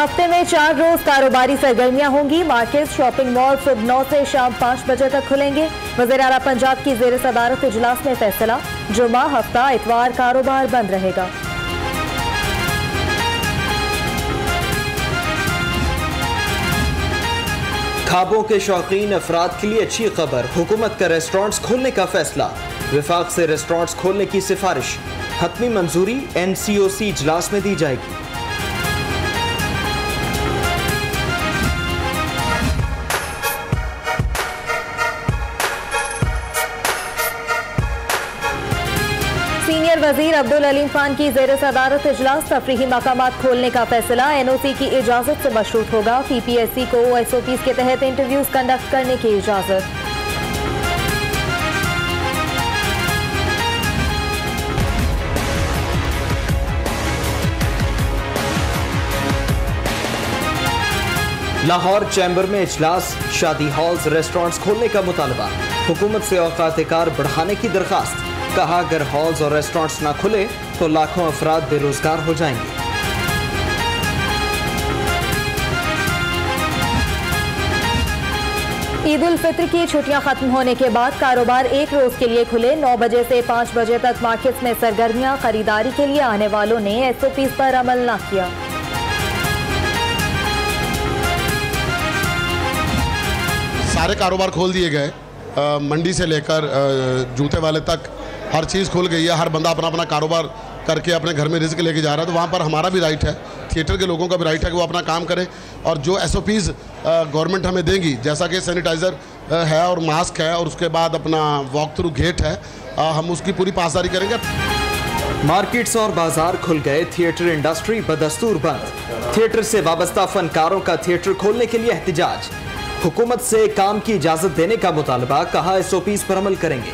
हफ्ते में 4 रोज कारोबारी सरगर्मियां होंगी। मार्केट, शॉपिंग मॉल सुबह 9 से शाम 5 बजे तक खुलेंगे। वज़ीर आला पंजाब की ज़ेर सदारत इजलास में फैसला, जुमा, हफ्ता, इतवार कारोबार बंद रहेगा। खाबों के शौकीन अफराद के लिए अच्छी खबर, हुकूमत का रेस्टोरेंट्स खोलने का फैसला। विफाक से रेस्टोरेंट्स खोलने की सिफारिश, हतमी मंजूरी NCOC इजलास में दी जाएगी। सीनियर वजीर अब्दुल अलीम खान की ज़ेर सदारत इजलास, तफरीही मकामात खोलने का फैसला NOC की इजाज़त से मशरूत होगा। PPSC को SOPs के तहत इंटरव्यूज कंडक्ट करने की इजाज़त। लाहौर चैम्बर में इजलास, शादी हॉल्स, रेस्टोरेंट्स खोलने का मुतालबा, हुकूमत से औकात-ए-कार बढ़ाने की दरखास्त। कहा, अगर हॉल्स और रेस्टोरेंट्स ना खुले तो लाखों अफराद बेरोजगार हो जाएंगे। ईद उल फित्र की छुट्टियां खत्म होने के बाद कारोबार 1 रोज के लिए खुले। 9 बजे से 5 बजे तक मार्केट्स में सरगर्मियां। खरीदारी के लिए आने वालों ने SOPs पर अमल न किया। सारे कारोबार खोल दिए गए, मंडी से लेकर जूते वाले तक हर चीज़ खुल गई है। हर बंदा अपना अपना कारोबार करके अपने घर में रिस्क लेके जा रहा है, तो वहाँ पर हमारा भी राइट है, थिएटर के लोगों का भी राइट है कि वो अपना काम करें। और जो SOPs गवर्नमेंट हमें देंगी, जैसा कि सैनिटाइज़र है और मास्क है और उसके बाद अपना वॉक थ्रू गेट है, हम उसकी पूरी पासदारी करेंगे। मार्केट्स और बाजार खुल गए, थिएटर इंडस्ट्री बदस्तूर बंद। थिएटर से वाबस्ता फनकारों का थिएटर खोलने के लिए एहतजाज, हुकूमत से काम की इजाजत देने का मुतालबा। कहा, SOPs पर अमल करेंगे।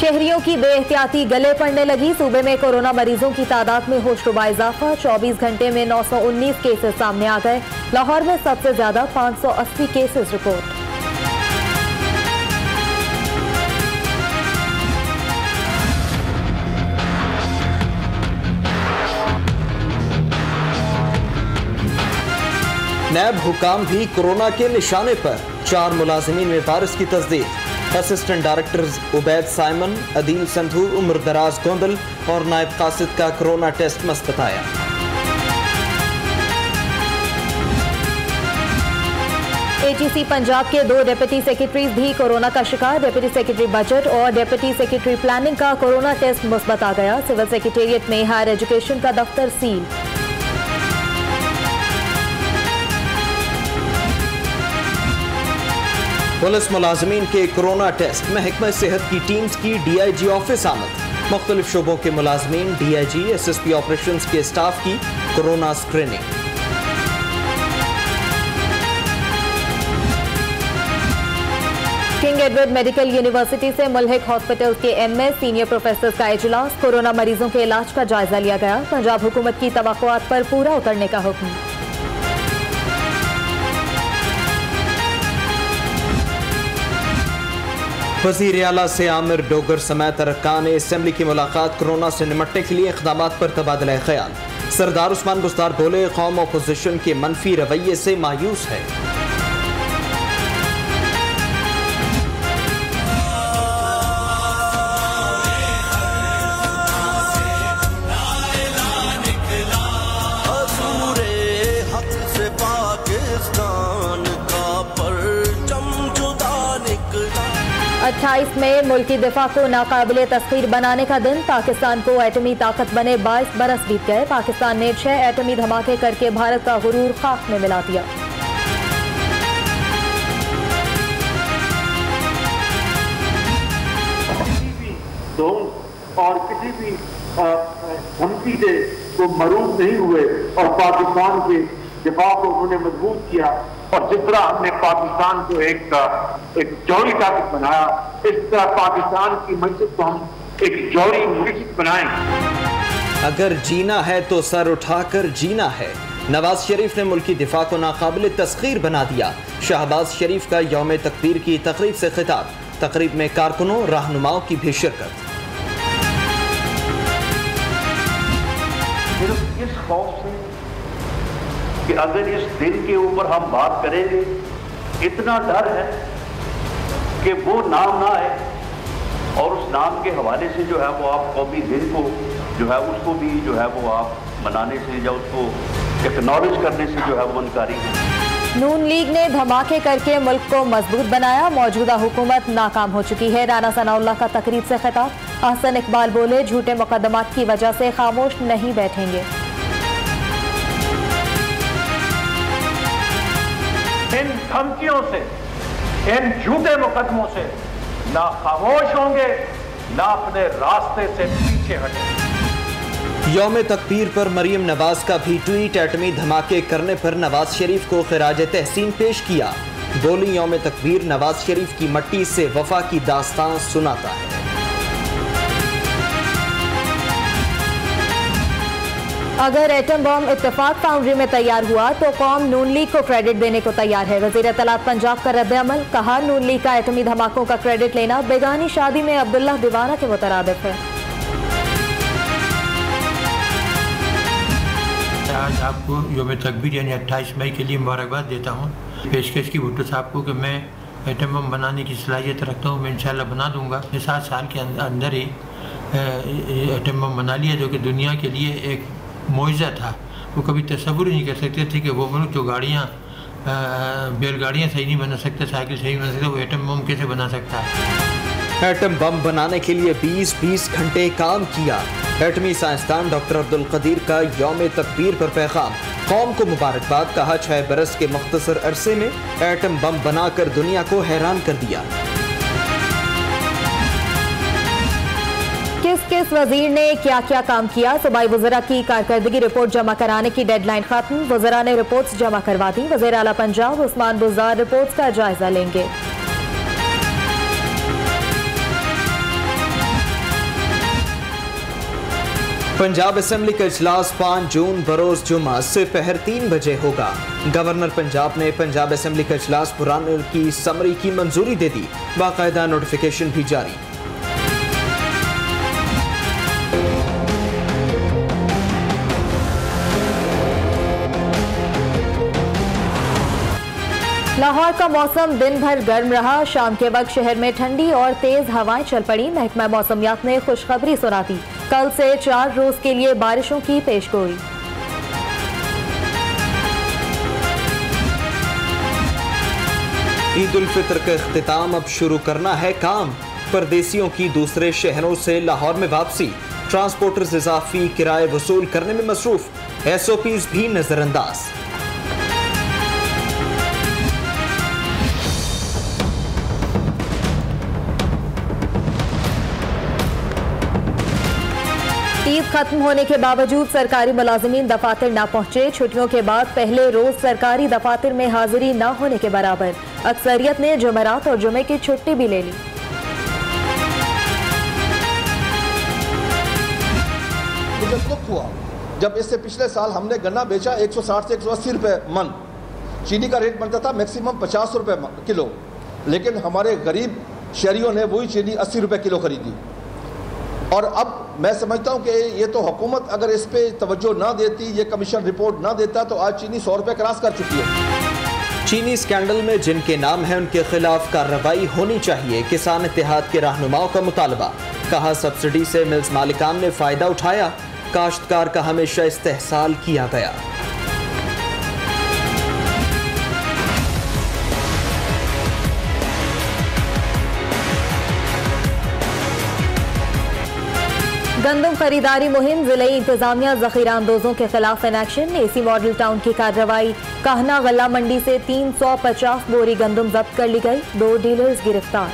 शहरियों की बेएहतियाती गले पड़ने लगी। सूबे में कोरोना मरीजों की तादाद में होशरुबा इजाफा, 24 घंटे में 919 केसेस सामने आ गए। लाहौर में सबसे ज्यादा 580 केसेस रिपोर्ट। नैब हुकाम भी कोरोना के निशाने पर, 4 मुलाजिमीन में वायरस की तस्दीक। Assistant directors Ubaid Simon, Adeel Sandhu, उम्र दराज गोंदल और नायब कासिद का कोरोना टेस्ट मस्त बताया। ATC पंजाब के 2 डिप्टी सेक्रेटरीज भी कोरोना का शिकार। डिप्टी सेक्रेटरी बजट और डिप्टी सेक्रेटरी प्लानिंग का कोरोना टेस्ट मुस्बत आ गया। सिविल सेक्रेटेरिएट में हायर एजुकेशन का दफ्तर सील। पुलिस मुलाजमीन के कोरोना टेस्ट, महकमा सेहत की टीम्स की DIG ऑफिस आमद। मुख्तलिफ शोबों के मुलाजमीन, DIG, SSP ऑपरेशंस के स्टाफ की corona screening. King Edward medical university से मुल्हिक हॉस्पिटल के MS, सीनियर प्रोफेसर का इजलास। कोरोना मरीजों के इलाज का जायजा लिया गया। पंजाब हुकूमत की तवक्कुआत पर पूरा उतरने का हुक्म। वज़ीर आला से आमिर डोगर समेत अरकान असेंबली की मुलाकात। कोरोना से निमटने के लिए इक़दामात पर तबादला ख्याल। सरदार उस्मान बुस्तार बोले, कौम अपोजिशन के मनफी रवैये से मायूस है। आज 28 में मुल्की दिफा को नाकाबिले तस्खीर बनाने का दिन। पाकिस्तान को एटमी ताकत बने 22 बरस बीत गए। पाकिस्तान ने 6 एटमी धमाके करके भारत का गुरूर खाक में मिला दिया। और किसी भी धमकी से वो मरूज नहीं हुए और पाकिस्तान के दिफा को उन्होंने मजबूत किया। और जिस तरह हमने पाकिस्तान को एक जौहरी ताकत बनाया, इस तरह पाकिस्तान की मस्जिद को हम एक जौहरी मस्जिद बनाएं। अगर जीना है तो सर उठाकर जीना है। नवाज शरीफ ने मुल्की दिफा को नाकाबिल तस्खीर बना दिया। शहबाज शरीफ का यौम तकबीर की तकरीब से खिताब, तकरीब में कारकुनों रहनुमाओं की भी शिरकत। सिर्फ इस खौफ से कि अगर इस दिन के ऊपर हम बात करेंगे, इतना डर है कि वो नाम ना आए और उस नाम के हवाले से जो है वो आप कौमी दिन को जो है उसको भी जो है वो आप मनाने से या उसको एक्नॉलेज करने से जो है वो इनकारी है। नून लीग ने धमाके करके मुल्क को मजबूत बनाया, मौजूदा हुकूमत नाकाम हो चुकी है। राना सनाउल्लाह का तकरीब से खिताब, अहसन इकबाल बोले झूठे मुकदमात की वजह से खामोश नहीं बैठेंगे। इन धमकियों से, इन झूठे मुकदमों से ना खामोश होंगे ना अपने रास्ते से पीछे हटेंगे। यौम तकबीर पर मरीम नवाज का भी ट्वीट, एटमी धमाके करने पर नवाज शरीफ को खिराज तहसीन पेश किया। बोली यौम तकबीर नवाज शरीफ की मट्टी से वफा की दास्तान सुनाता है। अगर एटम बम इत्तेफाक फाउंड्री में तैयार हुआ तो कौम नून लीग को क्रेडिट देने को तैयार है। वज़ीर इत्तलात पंजाब का रद्द अमल, कहा नून लीग का एटमी धमाकों का क्रेडिट लेना बेगानी शादी में अब्दुल्ला दीवाना के मुतरादिफ है। आज आपको यौम तकबीर यानी 28 मई के लिए मुबारकबाद देता हूँ। पेशकश की भुट्टो साहब को कि मैं एटम बम बनाने की सलाहियत रखता हूँ, मैं इंशाल्लाह बना दूँगा। 7 साल के अंदर ही एटम बम बना लिया, जो कि दुनिया के लिए एक मुआजिज़ा था। वो कभी तसव्वुर ही नहीं कर सकते थे कि वो मुल्क जो गाड़ियाँ बैलगाड़ियाँ सही नहीं बना सकता, साइकिल सही नहीं बना सकता, वो एटम बम कैसे बना सकता है। एटम बम बनाने के लिए 20 घंटे काम किया। एटमी साइंसदान डॉक्टर अब्दुल कदीर का यौम तकबीर पर पैगाम, कौम को मुबारकबाद, कहा 6 बरस के मुख्तसर अरसे में एटम बम बनाकर दुनिया को हैरान कर दिया। किस किस वजीर ने क्या क्या काम किया, सूबाई वज़रा की कारकर्दगी रिपोर्ट जमा कराने की डेडलाइन खत्म, वज़रा ने रिपोर्ट्स जमा करवा दी। वज़ीर आला पंजाब उस्मान बुज़दार रिपोर्ट्स का जायजा लेंगे। पंजाब असेंबली का इजलास 5 जून बरोज जुमा से पहर 3 बजे होगा। गवर्नर पंजाब ने पंजाब असेंबली का इजलास बुलाने की समरी की मंजूरी दे दी, बाकायदा नोटिफिकेशन भी जारी। लाहौर का मौसम दिन भर गर्म रहा, शाम के वक्त शहर में ठंडी और तेज हवाएं चल पड़ी। महकमा मौसमियात ने खुशखबरी सुना दी, कल से 4 रोज के लिए बारिशों की पेशगोई। ईद उल फितर का इख्तिताम, अब शुरू करना है काम। परदेसियों की दूसरे शहरों से लाहौर में वापसी, ट्रांसपोर्टर्स इजाफी किराए वसूल करने में मसरूफ, SOPs भी नजरअंदाज। ईद खत्म होने के बावजूद सरकारी मुलाजिमीन दफातर न पहुंचे। छुट्टियों के बाद पहले रोज सरकारी दफातर में हाजिरी न होने के बराबर। अक्सरियत ने जुमेरात और जुमे की छुट्टी भी ले ली। मुझे दुख हुआ जब इससे पिछले साल हमने गन्ना बेचा 160 से 180 रुपए मन, चीनी का रेट बनता था मैक्सिमम 50 रुपए किलो, लेकिन हमारे गरीब शहरियों ने वही चीनी 80 रुपए किलो खरीदी। और अब मैं समझता हूं कि ये तो हुकूमत अगर इस पे तवज्जो ना देती, ये कमीशन रिपोर्ट ना देता, तो आज चीनी 100 रुपए क्रॉस कर चुकी है। चीनी स्कैंडल में जिनके नाम है उनके खिलाफ कार्रवाई होनी चाहिए, किसान इत्तेहाद के रहनुमाओं का मुतालबा। कहा सब्सिडी से मिल्स मालिकान ने फायदा उठाया, काश्तकार का हमेशा इस्तेहसाल किया गया। गंदम खरीदारी मुहिम, जिले इंतजामिया जखीरा अंदोजों के खिलाफ in action. AC Model town की कार्रवाई, कहना गल्ला मंडी से 350 बोरी गंदम जब्त कर ली गई, 2 डीलर्स गिरफ्तार।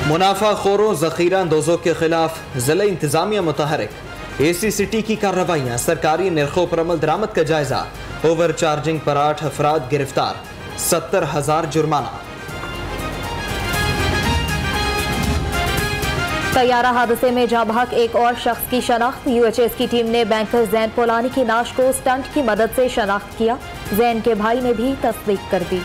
मुनाफाखोरों जखीरा अंदोजों के खिलाफ जिला इंतजामिया मुतहरिक। AC सिटी की कार्रवाइयाँ, सरकारी निर्खों पर अमल दरामद का जायजा। ओवर चार्जिंग पर 8 अफराद गिरफ्तार, 70,000 जुर्माना। तैयारा हादसे में जाँ बहक एक और शख्स की शनाख्त। UHS की टीम ने बैंकर जैन पोलानी की नाश को स्टंट की मदद से शनाख्त किया। जैन के भाई ने भी तस्दीक कर दी।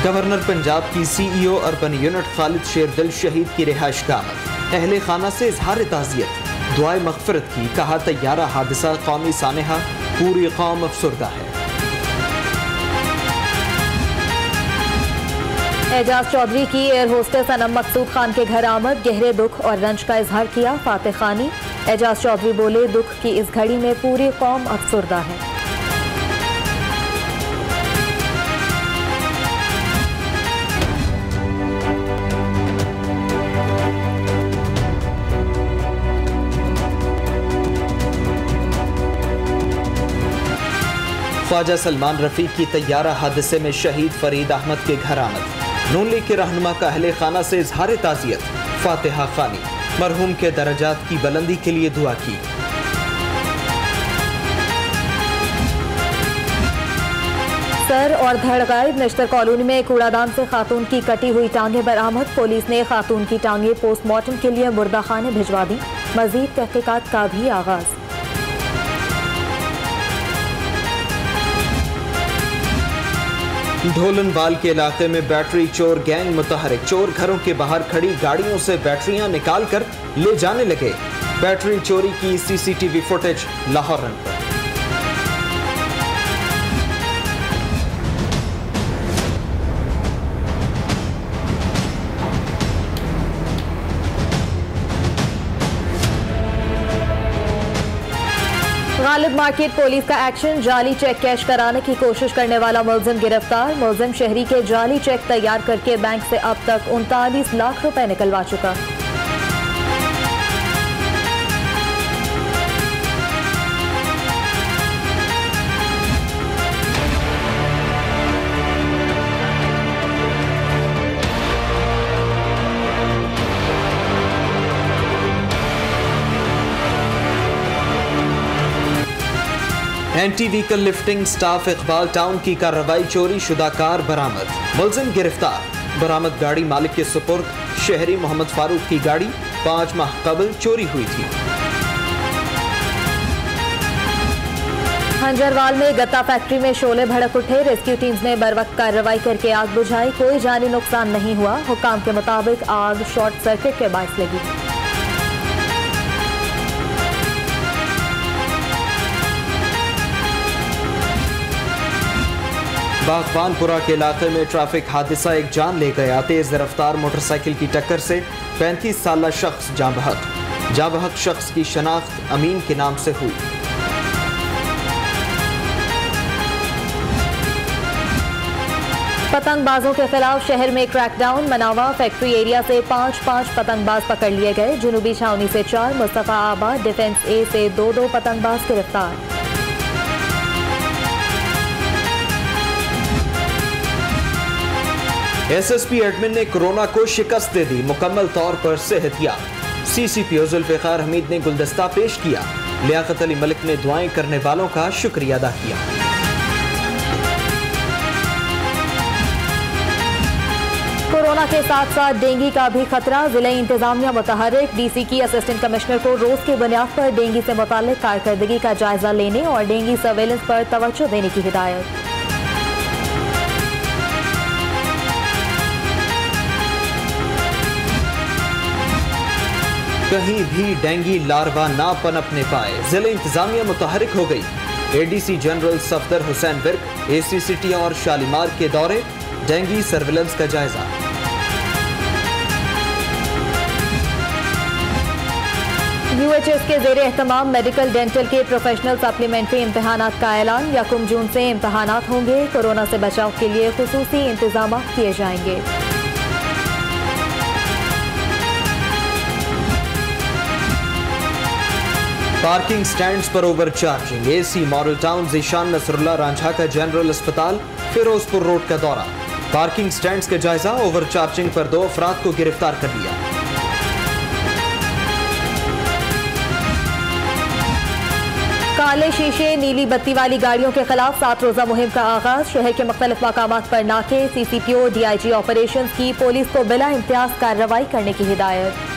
गवर्नर पंजाब की CEO अर्बन यूनिट खालिद शेरदिल शहीद की रिहाइश का आमद। अहले खाना से इजहार ताज़ियत, दुआए मग़फ़िरत की। कहा तैयारा हादसा कौमी सानेहा, पूरी कौम अफसरदा है। एजाज चौधरी की एयर होस्टेस अनम मकसूद खान के घर आमद। गहरे दुख और रंज का इजहार किया फातिह खानी। एजाज चौधरी बोले, दुख की इस घड़ी में पूरी कौम अफसरदा है। ख्वाजा सलमान रफीक की तैयारा हादसे में शहीद फरीद अहमद के घर आमद। नून लीग के रहनुमा का अहले खाना से इजहार ताज़ियत, फातिहा खानी। मरहूम के दर्जात की बुलंदी के लिए दुआ की। सर और धड़ गायब। नश्तर कॉलोनी में कूड़ादान से खातून की कटी हुई टांगें बरामद। पुलिस ने खातून की टांगें पोस्टमार्टम के लिए मुर्दा खाने भिजवा दी। मजीद तहकीकात का भी आगाज। ढोलनवाल के इलाके में बैटरी चोर गैंग मुतहरिक। चोर घरों के बाहर खड़ी गाड़ियों से बैटरियां निकाल कर ले जाने लगे। बैटरी चोरी की CCTV फुटेज लाहौर रन पर। गालिब मार्केट पुलिस का एक्शन। जाली चेक कैश कराने की कोशिश करने वाला मुलजिम गिरफ्तार। मुलजिम शहरी के जाली चेक तैयार करके बैंक से अब तक 39 लाख रुपए निकलवा चुका। Anti vehicle lifting staff Iqbal town की कार्रवाई। चोरी शुदा कार बरामद, मुलजिम गिरफ्तार। बरामद गाड़ी मालिक के सुपुर्द। शहरी मोहम्मद फारूक की गाड़ी 5 माह कबल चोरी हुई थी। हंजरवाल में गत्ता फैक्ट्री में शोले भड़क उठे। रेस्क्यू टीम्स ने बरवक्त कार्रवाई करके आग बुझाई। कोई जानी नुकसान नहीं हुआ। हुक्काम के मुताबिक आग शॉर्ट सर्किट के बायस लगी। बागबानपुरा के इलाके में ट्रैफिक हादसा, एक जान ले गया। तेज रफ्तार मोटरसाइकिल की टक्कर से 35 साला शख्स जाँ बहक। जाँ बहक शख्स की शनाख्त अमीन के नाम से हुई। पतंगबाजों के खिलाफ शहर में क्रैकडाउन। मनावा फैक्ट्री एरिया से 5 पतंगबाज पकड़ लिए गए। जुनूबी छावनी से 4, मुस्तफा आबाद डिफेंस ए से 2 पतंगबाज गिरफ्तार। SSP एडमिन ने कोरोना को शिकस्त दे दी, मुकम्मल तौर पर सेहतियाब। CCPO जुल्फ़िकार हमीद ने गुलदस्ता पेश किया। लियाकत अली मलिक ने दुआएं करने वालों का शुक्रिया अदा किया। कोरोना के साथ साथ डेंगू का भी खतरा। जिला इंतजामिया मुतहरिक। DC की असिस्टेंट कमिश्नर को रोज की बुनियाद पर डेंगू से मुताल्लिक कारकर्दगी का जायजा लेने और डेंगू सर्वेलेंस पर तवज्जो देने की हिदायत। कहीं भी डेंगू लार्वा ना पनपने पाए, जिला इंतजामिया मुतहरिक हो गई। ADC general Safdar Hussain Virk AC city और शालीमार के दौरे, डेंगू सर्विलेंस का जायजा। UHS के ज़ेरे एहतमाम मेडिकल डेंटल के प्रोफेशनल सप्लीमेंट्री इम्तहानात का ऐलान। 1 जून से इम्तहानात होंगे। कोरोना से बचाव के लिए खुसूसी इंतजाम किए जाएंगे। पार्किंग स्टैंड्स पर overcharging. AC Model Town Zeeshan Nasrullah Ranjha का जनरल अस्पताल फिरोजपुर रोड का दौरा। पार्किंग स्टैंड्स का जायजा। ओवर चार्जिंग पर 2 अफराद को गिरफ्तार कर लिया। काले शीशे नीली बत्ती वाली गाड़ियों के खिलाफ 7 रोजा मुहिम का आगाज। शहर के मुख्तलिफ मकामात पर नाके, CCPO DIG ऑपरेशन की पुलिस को बिला इम्तियाज कार्रवाई करने की हिदायत।